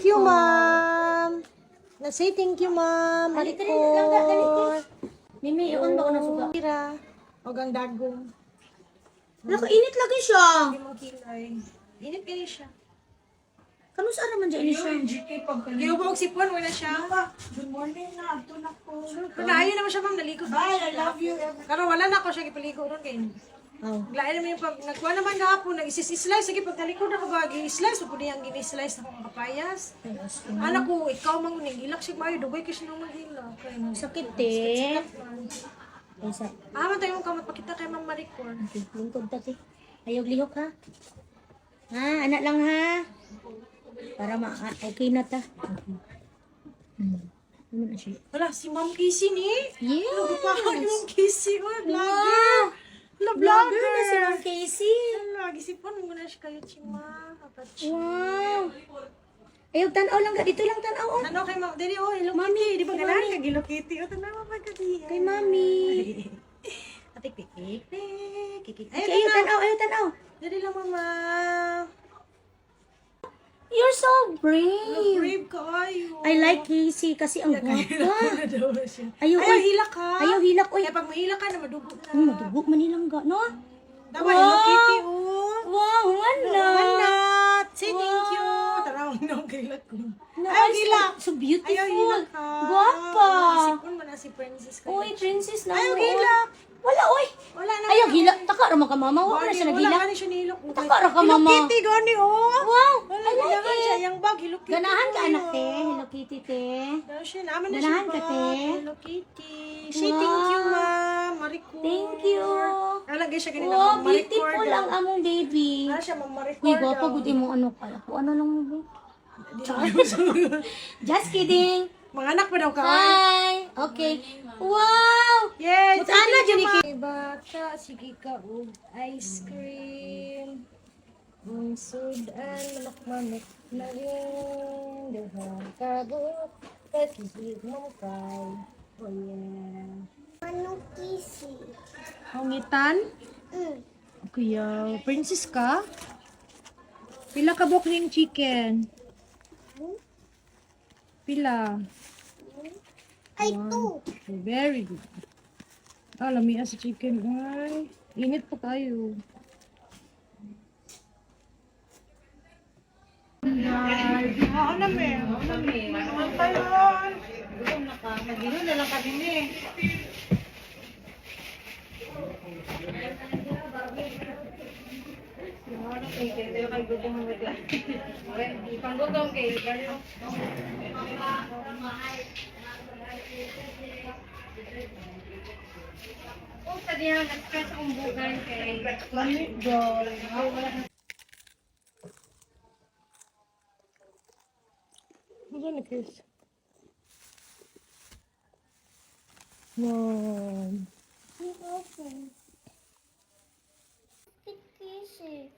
you, ma'am. Na-say thank you, ma'am. Maricor. Mimi, iyon ba ko na suga? Tira. O gang dagong. Init lagi siya. Hindi mong kilay. Init kayo siya. Kamu sa araman dyan siya? Giubog sipon, wala siya. Good morning na. Ito na po. Panayo naman siya, ma'am. Naligo. Bye. I love you. Pero wala na ako siya ipaligo ron kayo. Oh. Glaay naman yung pag nagkuha naman gahapon, nag-slice. Sige, pag nalikod ako ba, gi-slice. Huwag niyang gini-slice na akong kapayas. Anak ko, ikaw mang nagilak siya mayo. Dugay ka siya nung maghilak. Sakit eh. Isa. Man tayo mong kamot. Pakita kay Ma'am Maricor. Okay, lingkod ta si. Ayaw lihok ha. Ha, anak lang ha. Para okay na ta. Ano na siya? Wala, si Ma'am Casey ni. Yes. Nagpapakal yung Casey. Oh, vlogger. Wow. Vlogger. Vlogger na si Ma'am Casey. Lagi sipon mo na siya kayo, Chima. Wow. Ayaw, tanaw lang ka. Dito lang tanaw. Oh. Ano kay Ma'am? Dili, oh, Hello Mami, Kitty. Di ba kay ganahan Mami. ka Hello Kitty? O, tanawa pa ka diya. Kay Mami. Atik, pikik, pikik. Okay, ayaw, tanaw. Ayaw, tanaw. Dili lang, Mama. You're so brave. Brave ka, ayo. I like Casey kasi ang gwapa. Ayaw, Ayaw, oy. hilak ka. Ayaw, hilak. Oy. Kaya pag mahilak ka na, madugo na. Madugo man nilang ga, no? Dawa, Wow. Hello Kitty, oh. Wow, wala. Manat. Say thank you. Wow. Tara, nang hilak ko. No, Ayaw, it's hilak. So beautiful. Ayaw, hilak ka. Gwapa. Sipon mo na si Princess ka. Uy, princess na Ayaw, mo. hilak. Wala, oy. Wala na. Ayaw, hilak. Taka ra ka, mama. Wala na siya Wala naghilak. ka siya nilok. Taka ra ka, mama. Hello Kitty, gani, oh. Wow, Wala, I like ganahan siya. it. Yung bag, Hello Kitty. Ganahan ka, oh. anak, te. Hello, Kitty, te. Ganahan siya. Naman na Ganahan siya ka, bag. te. Hello Kitty. Say thank you, Wow. ma'am. Maricor. Thank you. Nalagay siya ganito. Wow, Ma'am Maricor beautiful daw. ang among baby. Ano siya, Ma'am Maricor Uy, daw. gwapa, buti mo ano kaya. Kung ano lang mo. Just kidding. Mga anak pa daw ka. Hi. Okay. Wow. Yes. Buta na, dyan iki. Bata, sige ka, ice cream. Sudan, manok-manok na rin. Dahan kabuk, patigid mong kay. Oh yeah. Anong kisi? Hongitan? Kuya, princess ka? Pila ka bok ning chicken? Pila? Ay, two. Very good. Lamias sa chicken. Ay, init pa tayo. Ano na, Chris? Wow. Kisi.